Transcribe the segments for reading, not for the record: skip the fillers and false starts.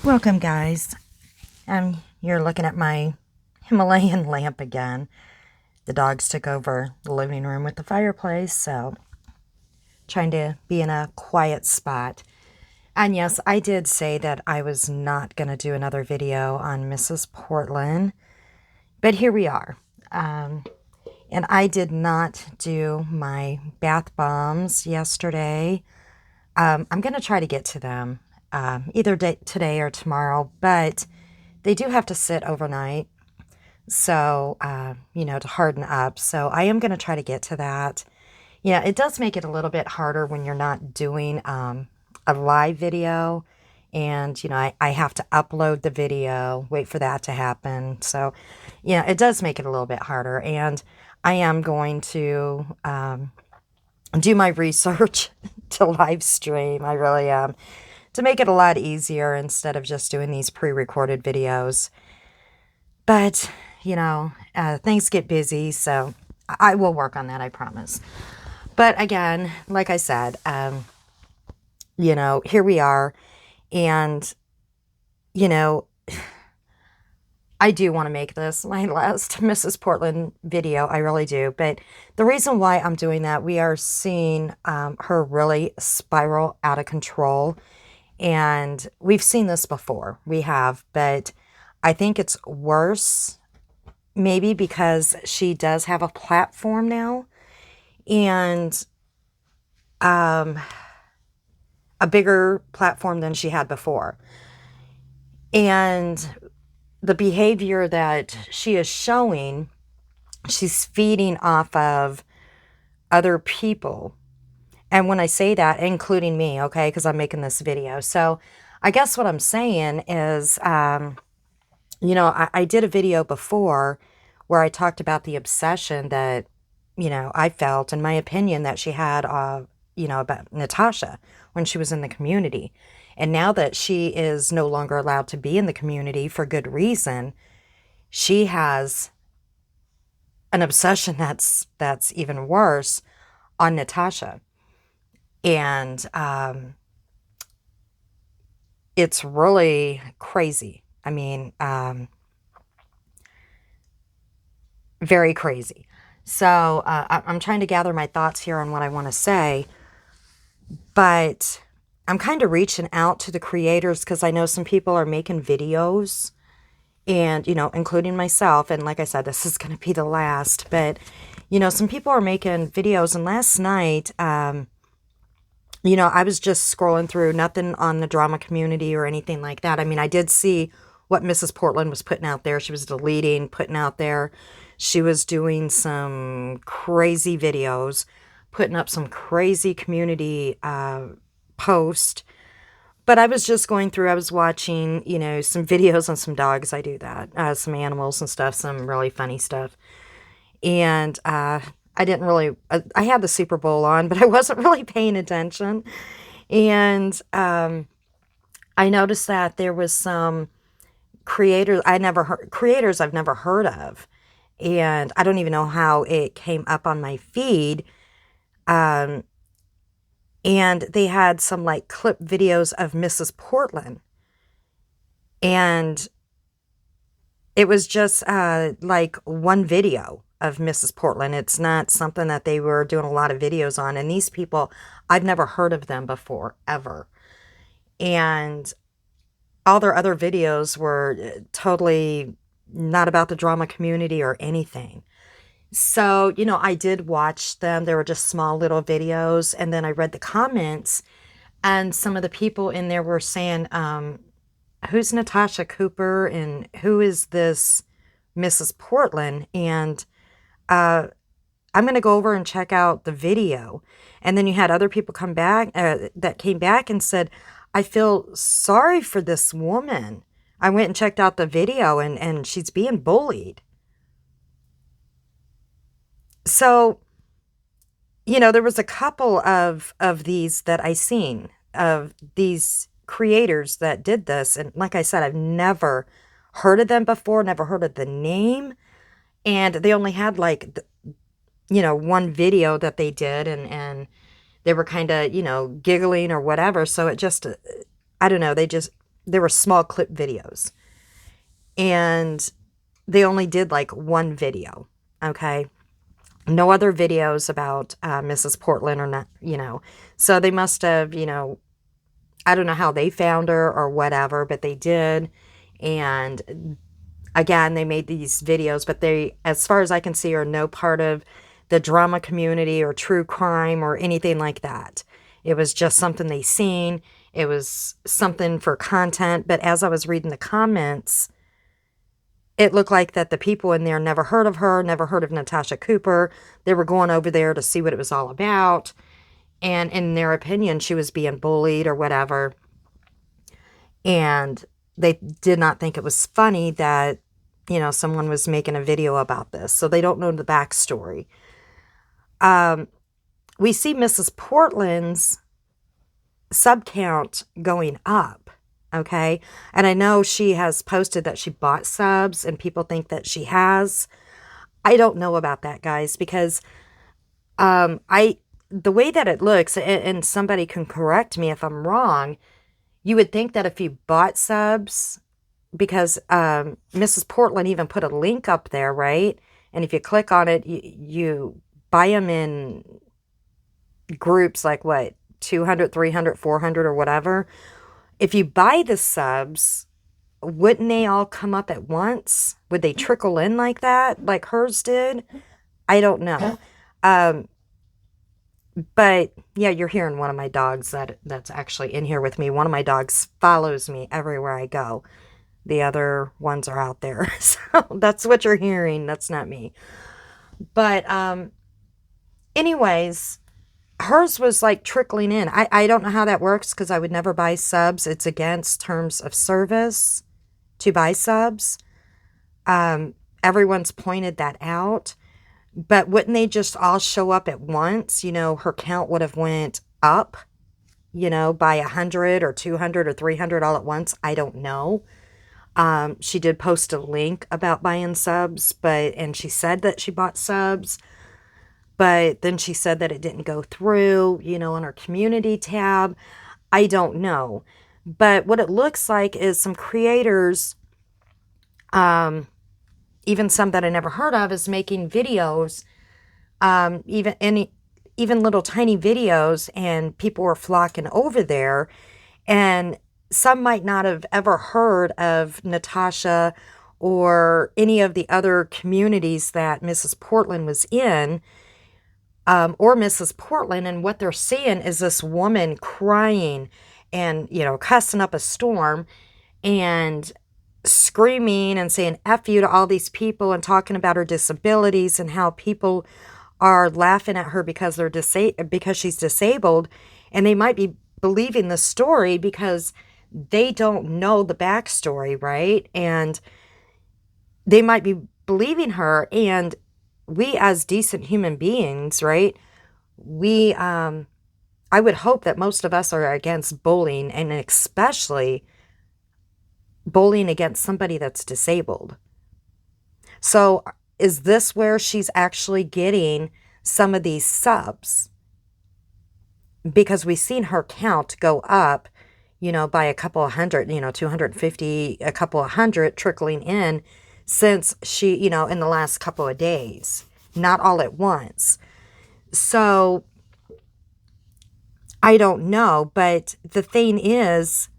Welcome, guys. You're looking at my Himalayan lamp again. The dogs took over the living room with the fireplace, so trying to be in a quiet spot. And yes, I did say that I was not going to do another video on Mrs. Portland, but here we are. And I did not do my bath bombs yesterday. I'm going to try to get to them either today or tomorrow, but they do have to sit overnight. So, to harden up. So I am going to try to get to that. Yeah, it does make it a little bit harder when you're not doing a live video. And, I have to upload the video, wait for that to happen. So, it does make it a little bit harder. And I am going to do my research to live stream. I really am. To make it a lot easier instead of just doing these pre-recorded videos. But, things get busy, so I will work on that, I promise. But again, like I said, here we are. And, I do want to make this my last Mrs. Portland video. I really do. But the reason why I'm doing that, we are seeing her really spiral out of control. And we've seen this before. We have. But I think it's worse maybe because she does have a platform now and a bigger platform than she had before. And the behavior that she is showing, she's feeding off of other people. And when I say that, including me, okay, because I'm making this video. So I guess what I'm saying is, I did a video before where I talked about the obsession that, I felt, in my opinion, that she had, about Natasha when she was in the community. And now that she is no longer allowed to be in the community for good reason, she has an obsession that's even worse on Natasha. And it's really crazy. I mean, very crazy. So I'm trying to gather my thoughts here on what I want to say, but I'm kind of reaching out to the creators because I know some people are making videos and, including myself. And like I said, this is going to be the last, but, some people are making videos. And last night, I was just scrolling through, nothing on the drama community or anything like that. I mean, I did see what Mrs. Portland was putting out there. She was deleting, putting out there. She was doing some crazy videos, putting up some crazy community post. But I was just going through, I was watching, some videos on some dogs. I do that. Some animals and stuff, some really funny stuff. And I didn't really, I had the Super Bowl on, but I wasn't really paying attention. And I noticed that there was some creators I've never heard of. And I don't even know how it came up on my feed. And they had some like clip videos of Mrs. Portland. And it was just like one video of Mrs. Portland. It's not something that they were doing a lot of videos on. And these people, I've never heard of them before, ever. And all their other videos were totally not about the drama community or anything. So, I did watch them. They were just small little videos. And then I read the comments, and some of the people in there were saying, who's Natasha Cooper and who is this Mrs. Portland? And I'm going to go over and check out the video. And then you had other people come back that came back and said, I feel sorry for this woman. I went and checked out the video and she's being bullied. So, there was a couple of these that I seen, of these creators that did this. And like I said, I've never heard of them before, never heard of the name. And they only had like, one video that they did, and they were kind of, giggling or whatever. So it just, I don't know, they just, they were small clip videos. And they only did like one video, okay? No other videos about Mrs. Portland or not, you know. So they must have, you know, I don't know how they found her or whatever, but they did. And again, they made these videos, but they, as far as I can see, are no part of the drama community or true crime or anything like that. It was just something they seen. It was something for content. But as I was reading the comments, it looked like that the people in there never heard of her, never heard of Natasha Cooper. They were going over there to see what it was all about. And in their opinion, she was being bullied or whatever. And they did not think it was funny that, you know, someone was making a video about this. So they don't know the backstory. We see Mrs. Portland's sub count going up. Okay. And I know she has posted that she bought subs and people think that she has. I don't know about that, guys, because the way that it looks, and somebody can correct me if I'm wrong, you would think that if you bought subs, because Mrs. Portland even put a link up there, right? And if you click on it, you buy them in groups like what, 200, 300, 400 or whatever. If you buy the subs, wouldn't they all come up at once? Would they trickle in like that, like hers did? I don't know. But yeah, you're hearing one of my dogs that's actually in here with me. One of my dogs follows me everywhere I go. The other ones are out there. So that's what you're hearing. That's not me. But anyways, hers was like trickling in. I don't know how that works because I would never buy subs. It's against terms of service to buy subs. Everyone's pointed that out. But wouldn't they just all show up at once? You know, her count would have went up, you know, by 100 or 200 or 300 all at once. I don't know. She did post a link about buying subs, and she said that she bought subs. But then she said that it didn't go through, you know, on her community tab. I don't know. But what it looks like is some creators, even some that I never heard of, is making videos, even little tiny videos, and people were flocking over there. And some might not have ever heard of Natasha or any of the other communities that Mrs. Portland was in. Or Mrs. Portland, and what they're seeing is this woman crying and, you know, cussing up a storm and screaming and saying F you to all these people and talking about her disabilities and how people are laughing at her because because she's disabled, and they might be believing the story because they don't know the backstory, right? And they might be believing her, and we as decent human beings, right? I would hope that most of us are against bullying, and especially bullying against somebody that's disabled. So is this where she's actually getting some of these subs? Because we've seen her count go up, you know, by a couple of hundred, you know, 250, a couple of hundred trickling in since she, you know, in the last couple of days, not all at once. So I don't know, but the thing is,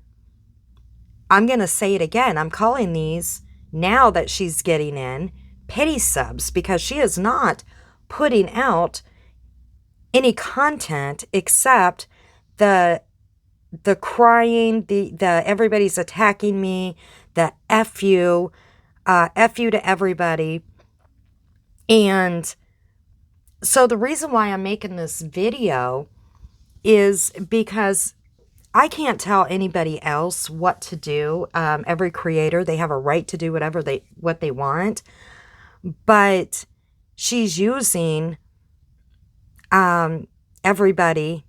I'm going to say it again. I'm calling these, now that she's getting in, petty subs, because she is not putting out any content except the crying, the everybody's attacking me, the F you to everybody. And so the reason why I'm making this video is because I can't tell anybody else what to do. Every creator, they have a right to do what they want. But she's using everybody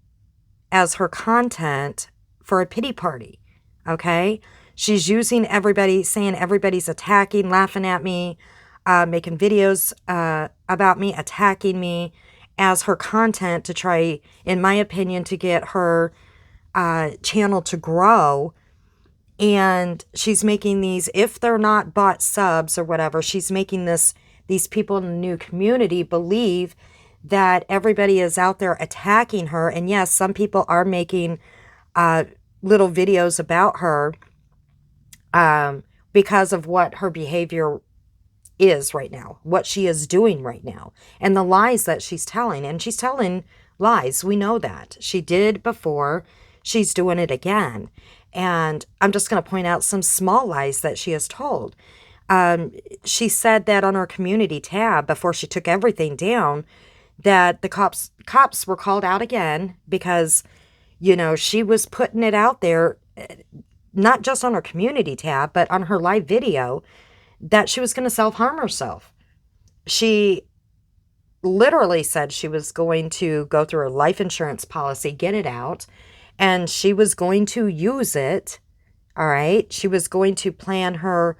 as her content for a pity party, okay? She's using everybody, saying everybody's attacking, laughing at me, making videos about me, attacking me as her content to try, in my opinion, to get her channel to grow. And she's making these, if they're not bought subs or whatever, she's making these people in the new community believe that everybody is out there attacking her. And yes, some people are making little videos about her because of what her behavior is right now, what she is doing right now, and the lies that she's telling. And she's telling lies. We know that. She did before. She's doing it again. And I'm just going to point out some small lies that she has told. She said that on her community tab before she took everything down, that the cops were called out again because, she was putting it out there, not just on her community tab, but on her live video, that she was going to self-harm herself. She literally said she was going to go through her life insurance policy, get it out, and she was going to use it. All right. She was going to plan her,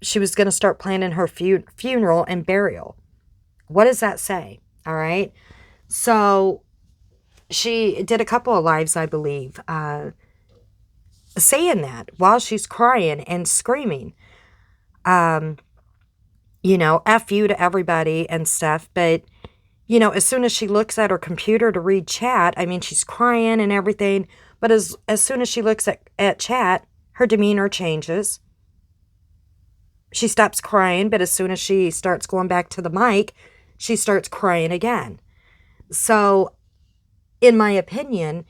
she was going to start planning her funeral and burial. What does that say? All right. So she did a couple of lives, I believe, saying that while she's crying and screaming, F you to everybody and stuff. But, as soon as she looks at her computer to read chat, I mean, she's crying and everything. But as soon as she looks at chat, her demeanor changes. She stops crying, but as soon as she starts going back to the mic, she starts crying again. So, in my opinion,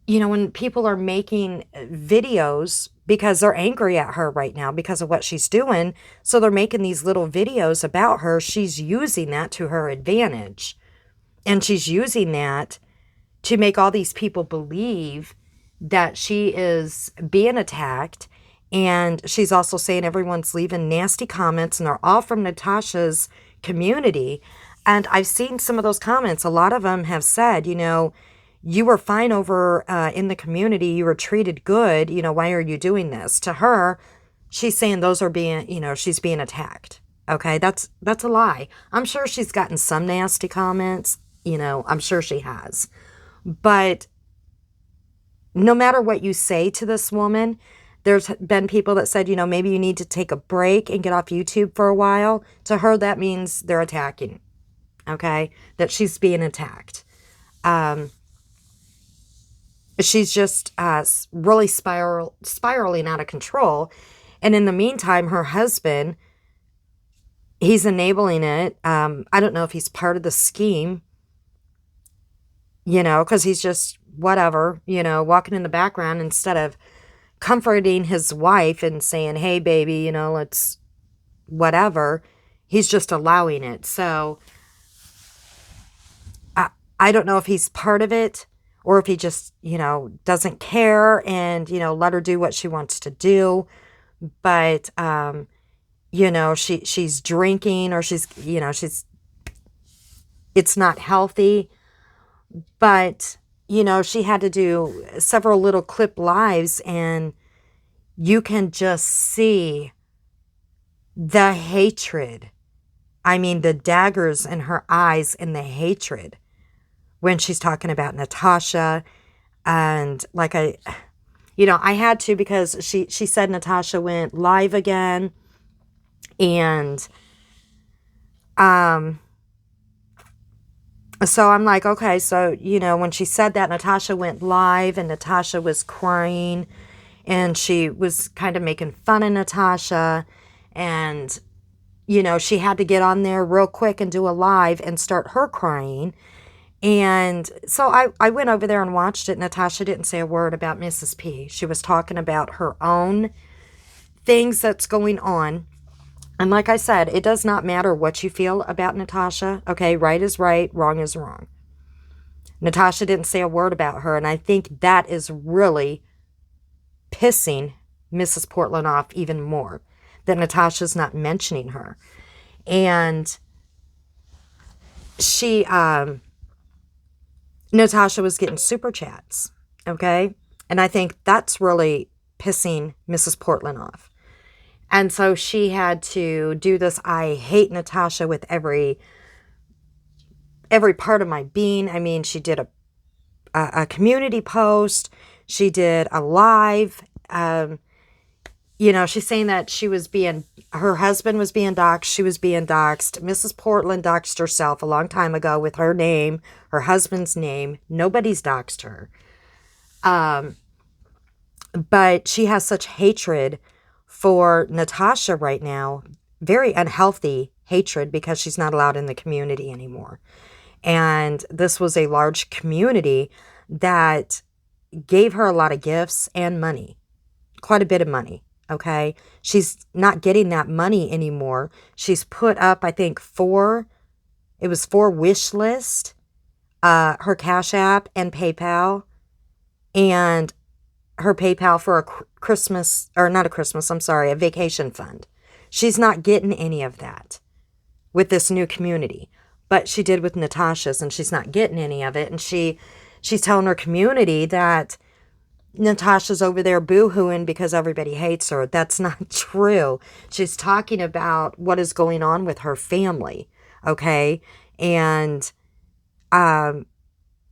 when people are making videos because they're angry at her right now because of what she's doing, so they're making these little videos about her, she's using that to her advantage. And she's using that to make all these people believe that she is being attacked. And she's also saying everyone's leaving nasty comments and they're all from Natasha's community. And I've seen some of those comments. A lot of them have said, you were fine over in the community. You were treated good. Why are you doing this? To her, she's saying those are being, she's being attacked. Okay, that's a lie. I'm sure she's gotten some nasty comments. I'm sure she has. But no matter what you say to this woman, there's been people that said, maybe you need to take a break and get off YouTube for a while. To her, that means they're attacking. Okay, that she's being attacked. She's just really spiraling out of control. And in the meantime, her husband, he's enabling it. I don't know if he's part of the scheme, because he's just whatever, walking in the background instead of comforting his wife and saying, hey, baby, let's whatever. He's just allowing it. So I don't know if he's part of it. Or if he just, doesn't care and, let her do what she wants to do. But, she's drinking or it's not healthy. But, she had to do several little clip lives and you can just see the hatred. I mean, the daggers in her eyes and the hatred when she's talking about Natasha. And like I had to, because she said Natasha went live again. And so I'm like, okay, so, when she said that, Natasha went live and Natasha was crying and she was kind of making fun of Natasha. And, she had to get on there real quick and do a live and start her crying. And so I went over there and watched it. Natasha didn't say a word about Mrs. P. She was talking about her own things that's going on. And like I said, it does not matter what you feel about Natasha. Okay, right is right, wrong is wrong. Natasha didn't say a word about her. And I think that is really pissing Mrs. Portland off even more, that Natasha's not mentioning her. And she... Natasha was getting super chats, okay? And I think that's really pissing Mrs. Portland off. And so she had to do this, I hate Natasha with every part of my being. I mean, she did a community post. She did a live. You know, she's saying that her husband was being doxxed, she was being doxxed. Mrs. Portland doxxed herself a long time ago with her name, her husband's name. Nobody's doxxed her. But she has such hatred for Natasha right now, very unhealthy hatred, because she's not allowed in the community anymore. And this was a large community that gave her a lot of gifts and money, quite a bit of money. Okay. She's not getting that money anymore. She's put up, I think, four wish list, her Cash App and PayPal, and her PayPal for a Christmas, or not a Christmas, I'm sorry, a vacation fund. She's not getting any of that with this new community, but she did with Natasha's, and she's not getting any of it. And she's telling her community that Natasha's over there boo-hooing because everybody hates her. That's not true. She's talking about what is going on with her family, okay? And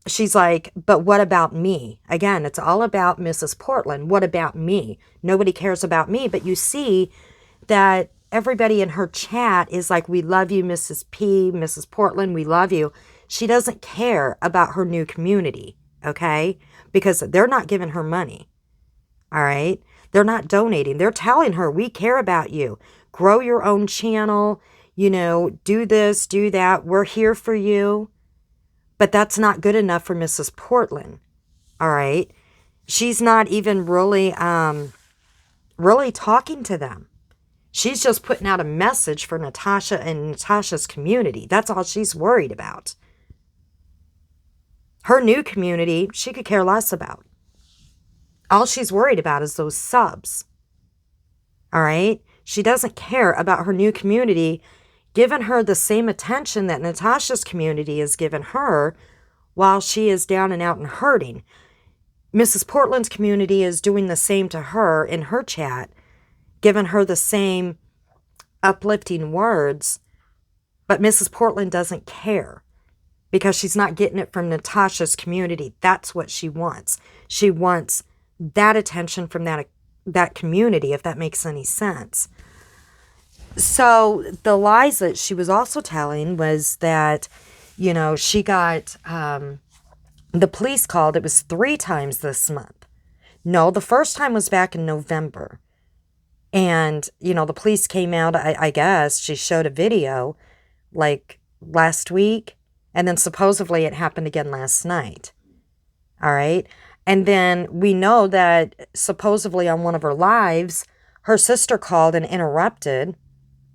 she's like, but what about me? Again, it's all about Mrs. Portland. What about me? Nobody cares about me. But you see that everybody in her chat is like, we love you, Mrs. P, Mrs. Portland, we love you. She doesn't care about her new community, okay? Because they're not giving her money, all right? They're not donating. They're telling her, we care about you. Grow your own channel, you know, do this, do that. We're here for you. But that's not good enough for Mrs. Portland, all right? She's not even really talking to them. She's just putting out a message for Natasha and Natasha's community. That's all she's worried about. Her new community, she could care less about. All she's worried about is those subs. All right? She doesn't care about her new community giving her the same attention that Natasha's community has given her while she is down and out and hurting. Mrs. Portland's community is doing the same to her in her chat, giving her the same uplifting words, but Mrs. Portland doesn't care because she's not getting it from Natasha's community. That's what she wants. She wants that attention from that community, if that makes any sense. So the lies that she was also telling was that, you know, she got the police called. It was 3 times this month. No, the first time was back in November. And, you know, the police came out, I guess, she showed a video like last week. And then supposedly it happened again last night. All right. And then we know that supposedly on one of her lives, her sister called and interrupted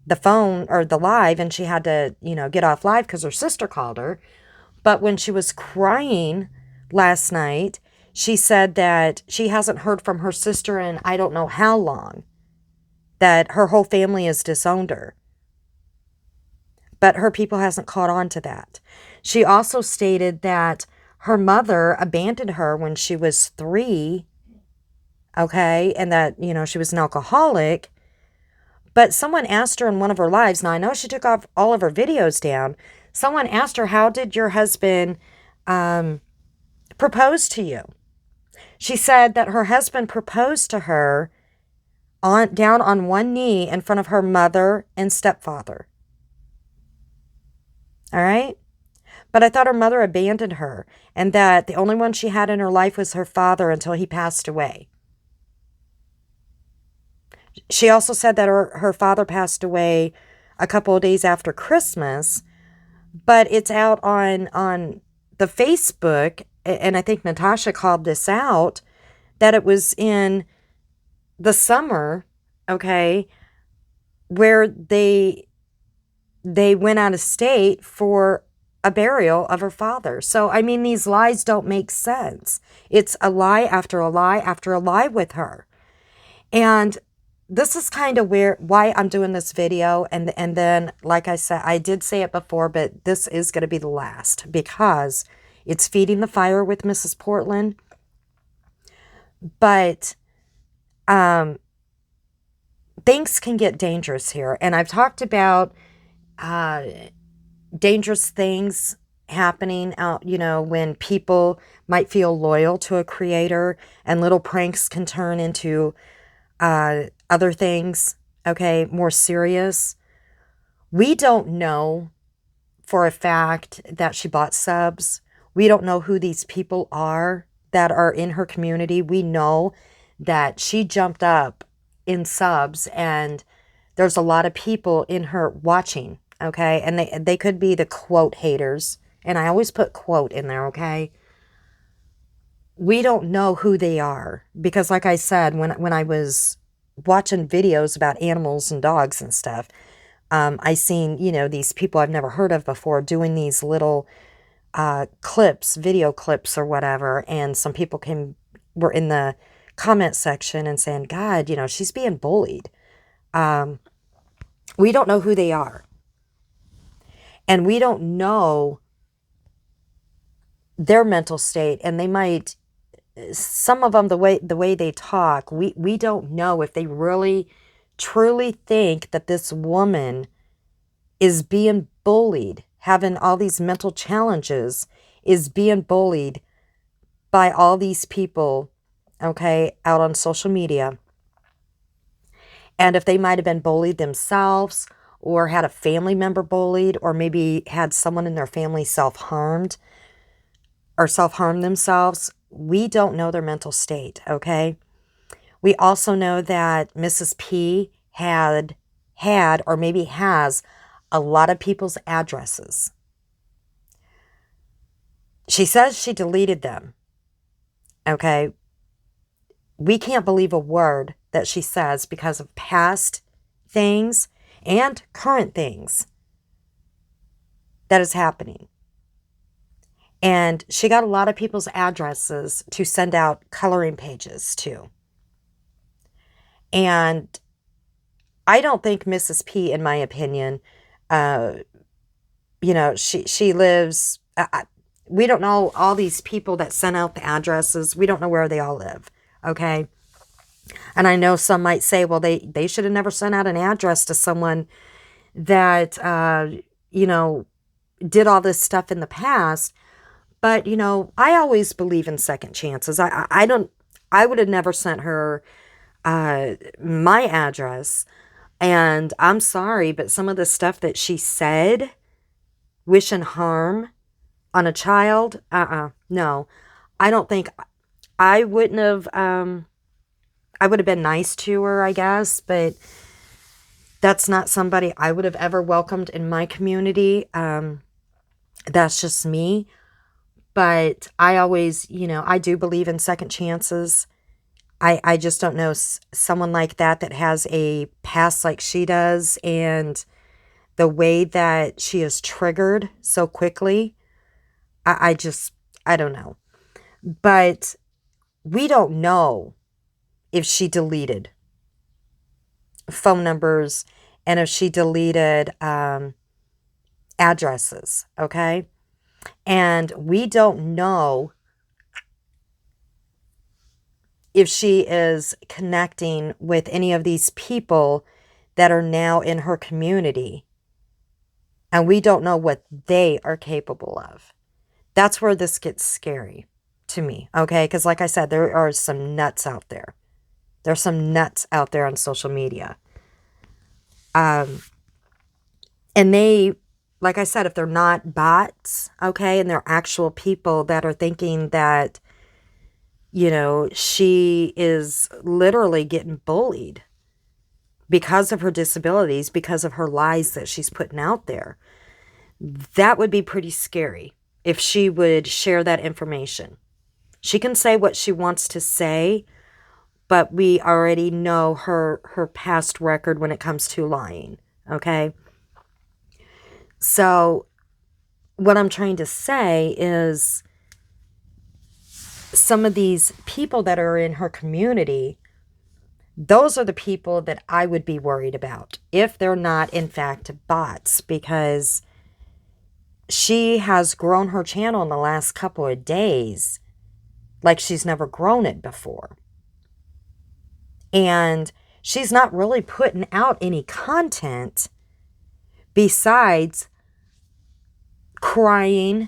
the phone or the live, and she had to, you know, get off live because her sister called her. But when she was crying last night, she said that she hasn't heard from her sister in I don't know how long, that her whole family has disowned her. But her people hasn't caught on to that. She also stated that her mother abandoned her when she was 3, okay, and that, you know, she was an alcoholic. But someone asked her in one of her lives, now I know she took off all of her videos down, someone asked her, how did your husband propose to you? She said that her husband proposed to her down on one knee in front of her mother and stepfather. All right? But I thought her mother abandoned her and that the only one she had in her life was her father until he passed away. She also said that her father passed away a couple of days after Christmas, but it's out on the Facebook, and I think Natasha called this out, that it was in the summer, okay, where they went out of state for a burial of her father. So, I mean, these lies don't make sense. It's a lie after a lie after a lie with her. And this is kind of why I'm doing this video. And then, like I said, I did say it before, but this is going to be the last because it's feeding the fire with Mrs. Portland. But things can get dangerous here. And I've talked about dangerous things happening out, when people might feel loyal to a creator and little pranks can turn into other things, okay, more serious. We don't know for a fact that she bought subs. We don't know who these people are that are in her community. We know that she jumped up in subs and there's a lot of people in her watching, okay? And they could be the quote haters. And I always put quote in there, okay? We don't know who they are because like I said, when I was watching videos about animals and dogs and stuff, I seen, these people I've never heard of before doing these little clips, video clips or whatever. And some people were in the comment section and saying, God, she's being bullied. We don't know who they are. And we don't know their mental state. And they might, some of them, the way they talk, we don't know if they really truly think that this woman is being bullied, having all these mental challenges, is being bullied by all these people, okay, out on social media. And if they might have been bullied themselves or had a family member bullied or maybe had someone in their family self-harmed or self-harm themselves, we don't know their mental state, okay? We also know that Mrs. P had or maybe has a lot of people's addresses. She says she deleted them, okay? We can't believe a word that she says because of past things and current things that is happening. And she got a lot of people's addresses to send out coloring pages to. And I don't think Mrs. P, in my opinion, she lives, we don't know all these people that sent out the addresses. We don't know where they all live, okay? And I know some might say, well, they should have never sent out an address to someone that, did all this stuff in the past. But, I always believe in second chances. I would have never sent her my address. And I'm sorry, but some of the stuff that she said, wishing harm on a child, no. I don't think, I wouldn't have, I would have been nice to her, I guess, but that's not somebody I would have ever welcomed in my community. That's just me. But I always, I do believe in second chances. I just don't know someone like that has a past like she does and the way that she is triggered so quickly. I don't know. But we don't know if she deleted phone numbers and if she deleted addresses, okay? And we don't know if she is connecting with any of these people that are now in her community. And we don't know what they are capable of. That's where this gets scary to me, okay? Because like I said, there are some nuts out there. There's some nuts out there on social media. And they, like I said, if they're not bots, okay, and they're actual people that are thinking that, she is literally getting bullied because of her disabilities, because of her lies that she's putting out there, that would be pretty scary if she would share that information. She can say what she wants to say, but we already know her past record when it comes to lying, okay? So what I'm trying to say is some of these people that are in her community, those are the people that I would be worried about if they're not, in fact, bots, because she has grown her channel in the last couple of days like she's never grown it before. And she's not really putting out any content besides crying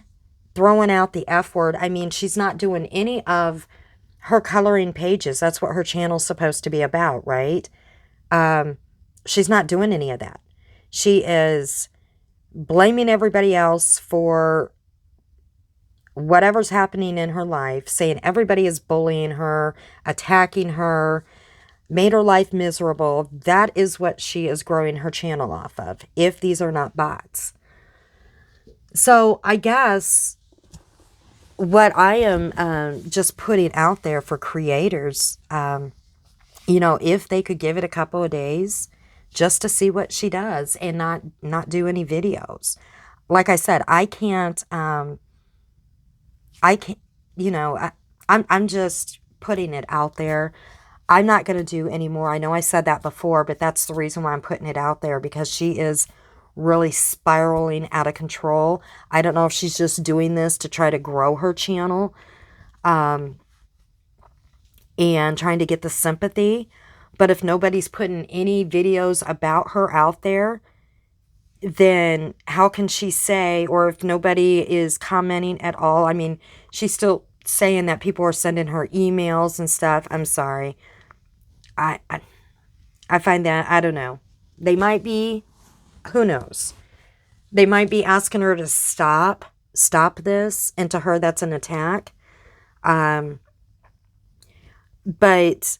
throwing out the F word. I mean, she's not doing any of her coloring pages. That's what her channel's supposed to be about, right? She's not doing any of that. She is blaming everybody else for whatever's happening in her life, saying everybody is bullying her, attacking her, made her life miserable. That is what she is growing her channel off of, if these are not bots. So I guess what I am just putting out there for creators, you know, if they could give it a couple of days just to see what she does and not do any videos. Like I said, I can't, you know, I'm just putting it out there. I'm not going to do any more. I know I said that before, but that's the reason why I'm putting it out there, because she is really spiraling out of control. I don't know if she's just doing this to try to grow her channel, and trying to get the sympathy. But if nobody's putting any videos about her out there, then how can she say, or if nobody is commenting at all? I mean, she's still saying that people are sending her emails and stuff. I'm sorry. I find that, I don't know. They might be, who knows? They might be asking her to stop this, and to her that's an attack. But,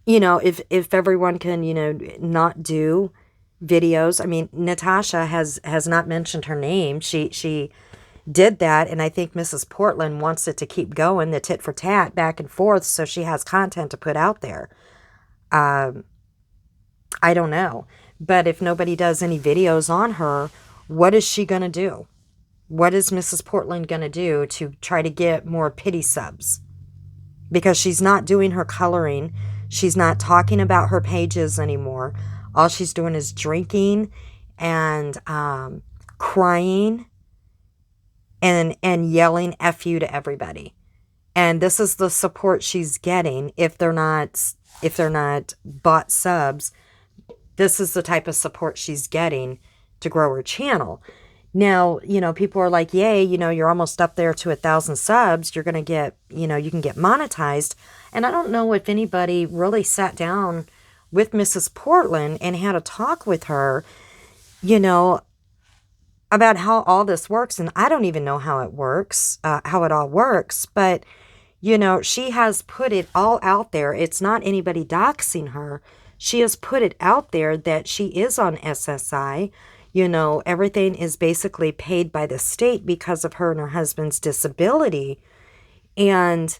you know, if everyone can, you know, not do videos. I mean, Natasha has not mentioned her name. She did that, and I think Mrs. Portland wants it to keep going, the tit for tat, back and forth, so she has content to put out there. I don't know. But if nobody does any videos on her, what is she going to do? What is Mrs. Portland going to do to try to get more pity subs? Because she's not doing her coloring. She's not talking about her pages anymore. All she's doing is drinking and crying and yelling F you to everybody. And this is the support she's getting. If they're not bought subs, this is the type of support she's getting to grow her channel. Now, you know, people are like, yay, you know, you're almost up there to 1,000 subs. You're going to get, you know, you can get monetized. And I don't know if anybody really sat down with Mrs. Portland and had a talk with her, you know, about how all this works. And I don't even know how it works, how it all works. But, you know, she has put it all out there. It's not anybody doxing her. She has put it out there that she is on SSI. You know, everything is basically paid by the state because of her and her husband's disability. And,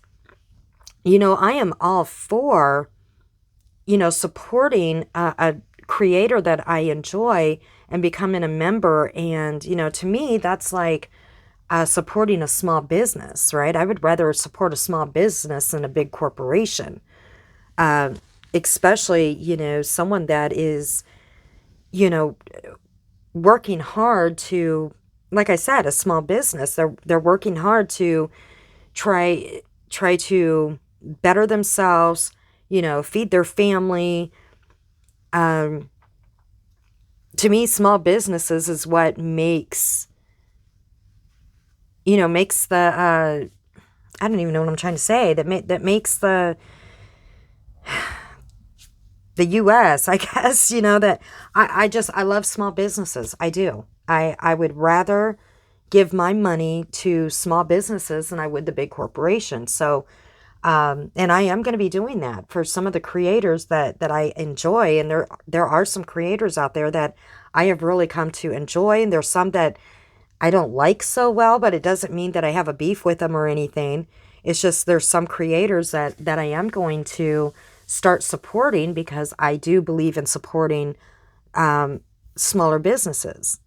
you know, I am all for, you know, supporting a creator that I enjoy and becoming a member. And, you know, to me, that's like supporting a small business, right? I would rather support a small business than a big corporation. Especially, you know, someone that is, you know, working hard to, like I said, a small business. They're working hard to try to better themselves, you know, feed their family. To me, small businesses is what makes, you know, makes the, I don't even know what I'm trying to say, that makes the U.S., I guess, you know, that I love small businesses. I do. I would rather give my money to small businesses than I would the big corporations. So, and I am going to be doing that for some of the creators that I enjoy. And there are some creators out there that I have really come to enjoy. And there's some that I don't like so well, but it doesn't mean that I have a beef with them or anything. It's just there's some creators that I am going to start supporting, because I do believe in supporting smaller businesses.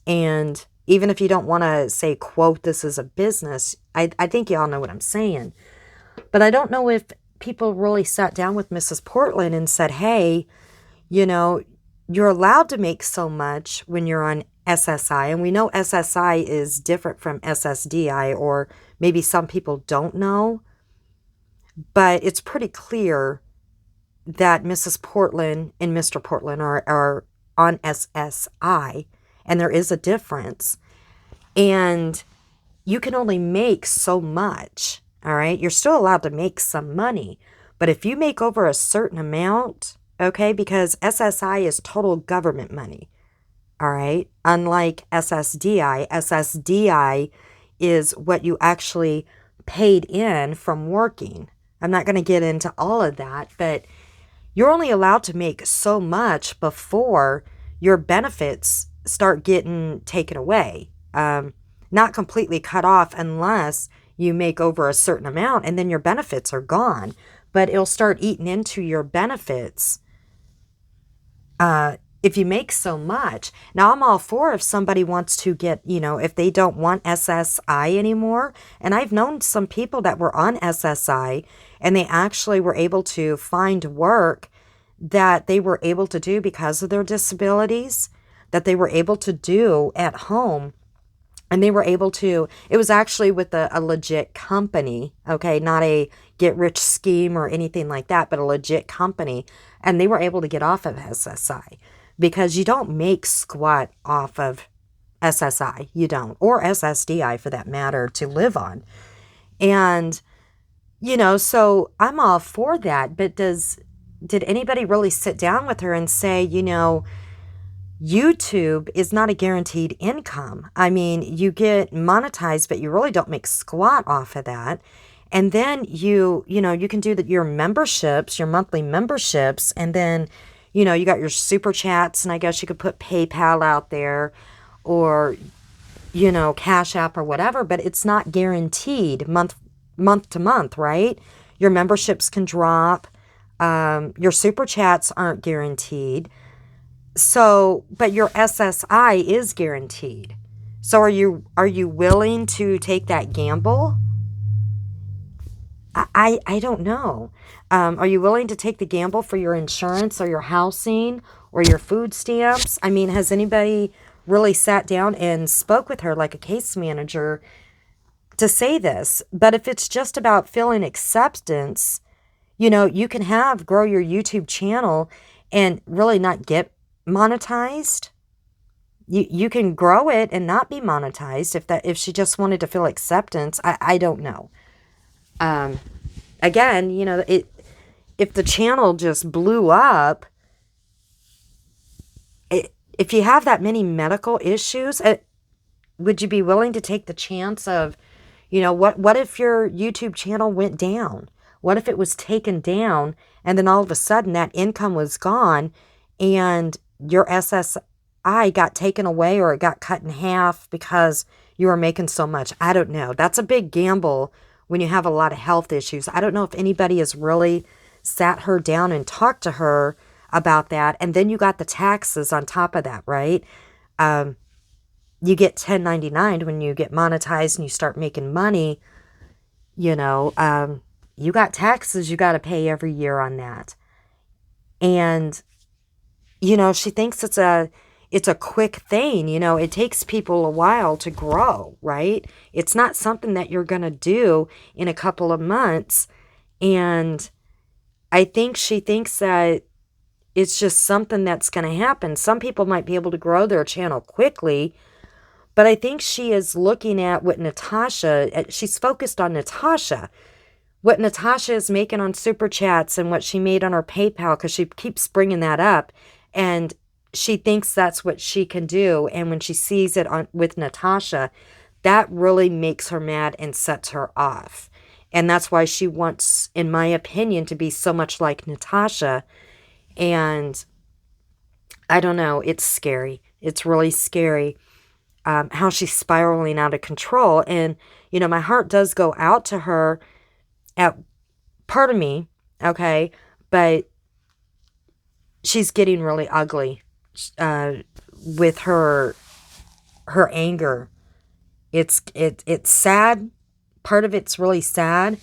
And even if you don't want to say, quote, this is a business, I think you all know what I'm saying. But I don't know if people really sat down with Mrs. Portland and said, hey, you know, you're allowed to make so much when you're on SSI. And we know SSI is different from SSDI, or maybe some people don't know. But it's pretty clear that Mrs. Portland and Mr. Portland are on SSI, and there is a difference. And you can only make so much. All right. You're still allowed to make some money. But if you make over a certain amount, okay, because SSI is total government money. All right. Unlike SSDI is what you actually paid in from working. I'm not going to get into all of that, but you're only allowed to make so much before your benefits start getting taken away. Not completely cut off unless you make over a certain amount, and then your benefits are gone. But it'll start eating into your benefits if you make so much. Now, I'm all for if somebody wants to get, if they don't want SSI anymore. And I've known some people that were on SSI and they actually were able to find work that they were able to do because of their disabilities, that they were able to do at home. And they were able to, it was actually with a legit company, okay, not a get rich scheme or anything like that, but a legit company. And they were able to get off of SSI because you don't make squat off of SSI. You don't, or SSDI for that matter, to live on. And, so I'm all for that. But did anybody really sit down with her and say, YouTube is not a guaranteed income. I mean, you get monetized, but you really don't make squat off of that. And then you can do your memberships, your monthly memberships, and then, you got your super chats, and I guess you could put PayPal out there or, Cash App or whatever, but it's not guaranteed month to month, right? Your memberships can drop. Your super chats aren't guaranteed. So, but your SSI is guaranteed. So are you willing to take that gamble? I don't know. Are you willing to take the gamble for your insurance or your housing or your food stamps? I mean, has anybody really sat down and spoke with her like a case manager to say this? But if it's just about feeling acceptance, you can grow your YouTube channel and really not get monetized. You can grow it and not be monetized if she just wanted to feel acceptance. I don't know. Again, if the channel just blew up, if you have that many medical issues, would you be willing to take the chance of, what if your YouTube channel went down? What if it was taken down and then all of a sudden that income was gone and your SSI got taken away or it got cut in half because you were making so much? I don't know. That's a big gamble when you have a lot of health issues. I don't know if anybody has really sat her down and talked to her about that. And then you got the taxes on top of that, right? You get 1099 when you get monetized and you start making money, you got taxes you got to pay every year on that. And, she thinks it's a quick thing. It takes people a while to grow, right? It's not something that you're going to do in a couple of months. And I think she thinks that it's just something that's going to happen. Some people might be able to grow their channel quickly, but I think she is looking at what she's focused on Natasha, what Natasha is making on Super Chats and what she made on her PayPal, because she keeps bringing that up. And she thinks that's what she can do. And when she sees it with Natasha, that really makes her mad and sets her off. And that's why she wants, in my opinion, to be so much like Natasha. And I don't know, it's scary. It's really scary how she's spiraling out of control. And, my heart does go out to her at part of me, okay? But she's getting really ugly with her anger. It's sad. Part of it's really sad,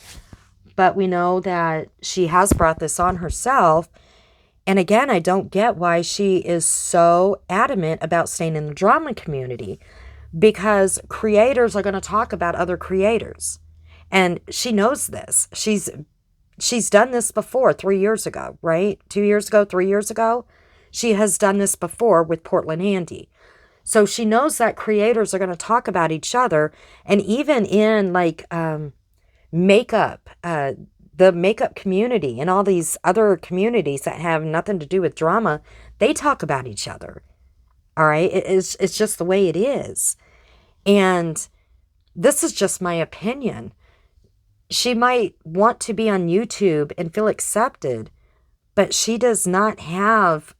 but we know that she has brought this on herself. And again, I don't get why she is so adamant about staying in the drama community, because creators are going to talk about other creators. And she knows this. She's done this before 3 years ago, right? 2 years ago, 3 years ago. She has done this before with Portland Andy. So she knows that creators are going to talk about each other. And even in like makeup, the makeup community and all these other communities that have nothing to do with drama, they talk about each other. All right. It's just the way it is. And this is just my opinion. She might want to be on YouTube and feel accepted, but she does not have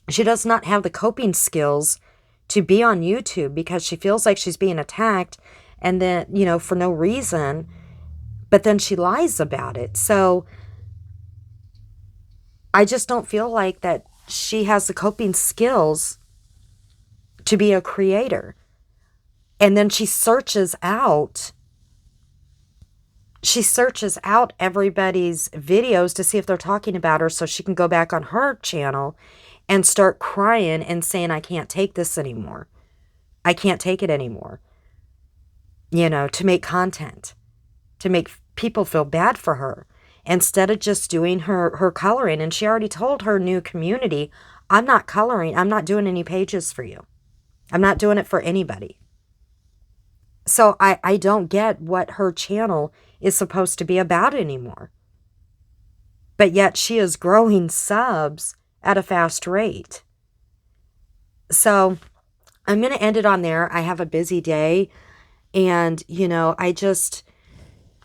the coping skills to be on YouTube because she feels like she's being attacked and then, for no reason, but then she lies about it. So I just don't feel like that she has the coping skills to be a creator. And then she searches out everybody's videos to see if they're talking about her so she can go back on her channel and start crying and saying, I can't take this anymore. I can't take it anymore. To make content, to make people feel bad for her instead of just doing her coloring. And she already told her new community, I'm not coloring. I'm not doing any pages for you. I'm not doing it for anybody. So I don't get what her channel is supposed to be about anymore. But yet she is growing subs at a fast rate. So I'm going to end it on there. I have a busy day. And,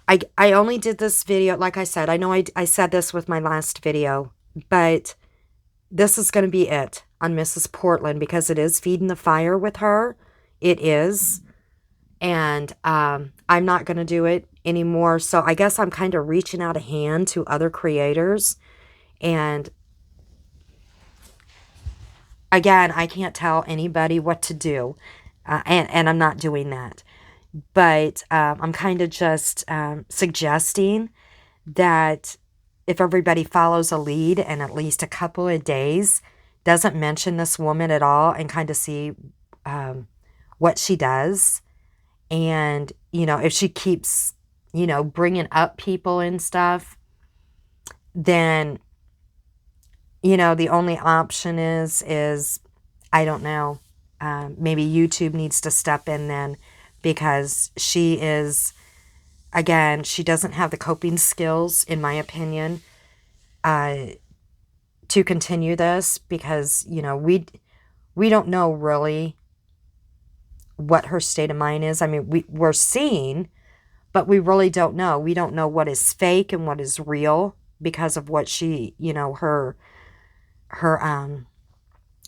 I only did this video. Like I said, I know I said this with my last video. But this is going to be it on Mrs. Portland because it is feeding the fire with her. It is. And I'm not going to do it anymore. So I guess I'm kind of reaching out a hand to other creators. And again, I can't tell anybody what to do. And I'm not doing that. But I'm kind of just suggesting that if everybody follows a lead and at least a couple of days doesn't mention this woman at all and kind of see what she does. And, if she keeps, bringing up people and stuff, then, the only option is, I don't know, maybe YouTube needs to step in then because she is, again, she doesn't have the coping skills, in my opinion, to continue this because, we don't know really what her state of mind is. I mean, we're seeing, but we really don't know. We don't know what is fake and what is real because of what she, her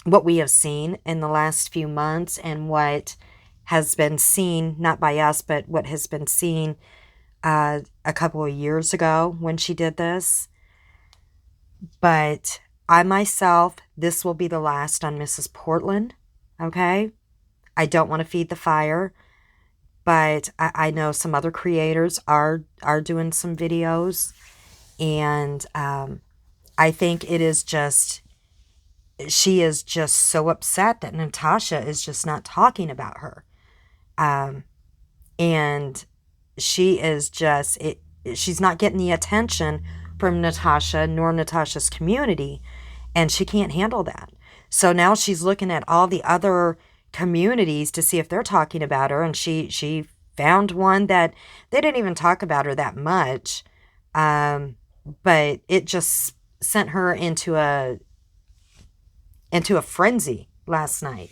what we have seen in the last few months and what has been seen, not by us, but what has been seen a couple of years ago when she did this. But I myself, this will be the last on Mrs. Portland, okay? I don't want to feed the fire, but I know some other creators are doing some videos, and I think it is just, she is just so upset that Natasha is just not talking about her. And she is just, she's not getting the attention from Natasha nor Natasha's community, and she can't handle that. So now she's looking at all the other communities to see if they're talking about her, and she found one that they didn't even talk about her that much, but it just sent her into a frenzy last night.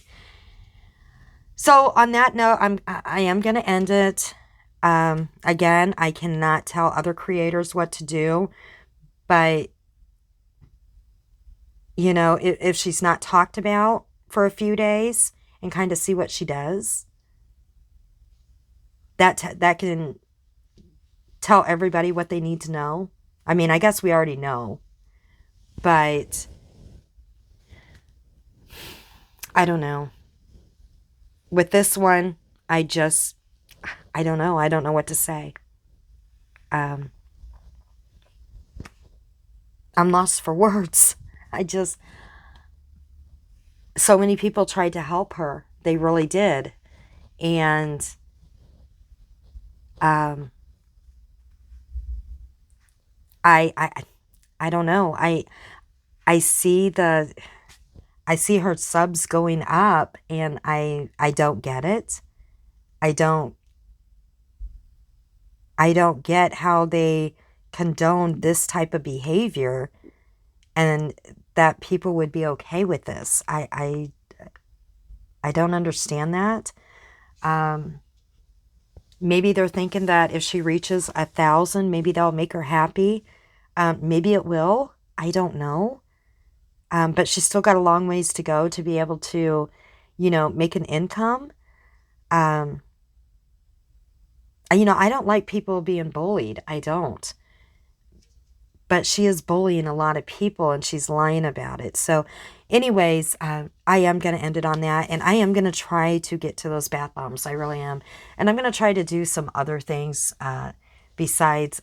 So on that note, I am going to end it. Again, I cannot tell other creators what to do, but if she's not talked about for a few days and kind of see what she does, that can tell everybody what they need to know. I mean, I guess we already know, but I don't know. With this one, I don't know. I don't know what to say. I'm lost for words. So many people tried to help her. They really did. And I don't know. I see I see her subs going up, and I don't get it. I don't I don't get how they condone this type of behavior and that people would be okay with this. I don't understand that. Um, maybe they're thinking that if she reaches 1,000, maybe that'll make her happy. Maybe it will. I don't know. But she's still got a long ways to go to be able to, make an income. Um, I don't like people being bullied. I don't. But she is bullying a lot of people and she's lying about it. So, anyways, I am going to end it on that. And I am going to try to get to those bath bombs. I really am. And I'm going to try to do some other things besides,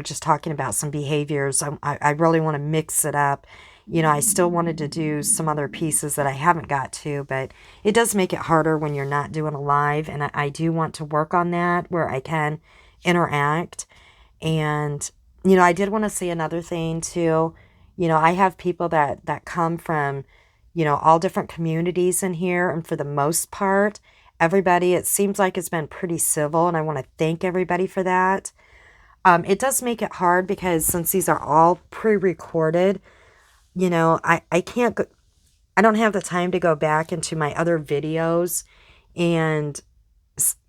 just talking about some behaviors. I really want to mix it up. I still wanted to do some other pieces that I haven't got to, but it does make it harder when you're not doing a live. And I do want to work on that where I can interact. And I did want to say another thing too. I have people that come from, all different communities in here, and for the most part, everybody, it seems like it's been pretty civil, and I want to thank everybody for that. It does make it hard because since these are all pre-recorded, I can't go, I don't have the time to go back into my other videos, and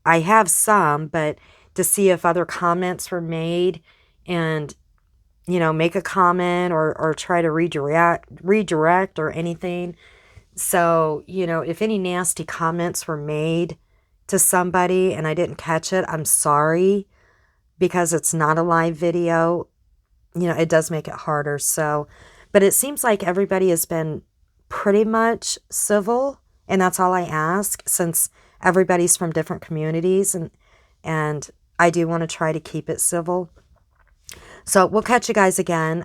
I have some, but to see if other comments were made and, make a comment or try to redirect or anything. So, if any nasty comments were made to somebody and I didn't catch it, I'm sorry, because it's not a live video. It does make it harder. So, but it seems like everybody has been pretty much civil, and that's all I ask, since everybody's from different communities, and I do want to try to keep it civil. So we'll catch you guys again.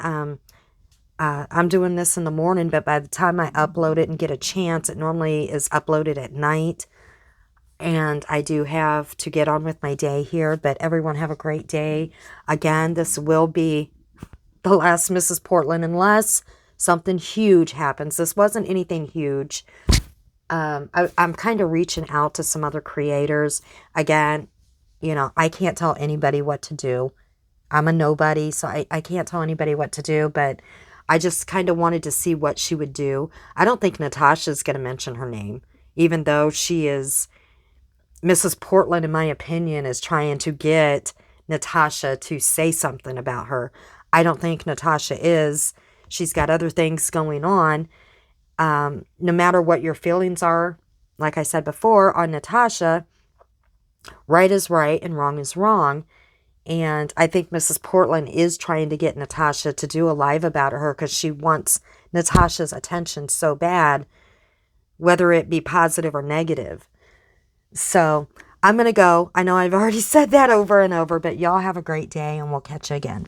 I'm doing this in the morning, but by the time I upload it and get a chance, it normally is uploaded at night. And I do have to get on with my day here, but everyone have a great day. Again, this will be the last Mrs. Portland unless something huge happens. This wasn't anything huge. I'm kind of reaching out to some other creators. Again, I can't tell anybody what to do. I'm a nobody, so I can't tell anybody what to do, but I just kind of wanted to see what she would do. I don't think Natasha's going to mention her name, even though she is, Mrs. Portland, in my opinion, is trying to get Natasha to say something about her. I don't think Natasha is. She's got other things going on. No matter what your feelings are, like I said before, on Natasha, right is right and wrong is wrong. And I think Mrs. Portland is trying to get Natasha to do a live about her because she wants Natasha's attention so bad, whether it be positive or negative. So I'm going to go. I know I've already said that over and over, but y'all have a great day and we'll catch you again.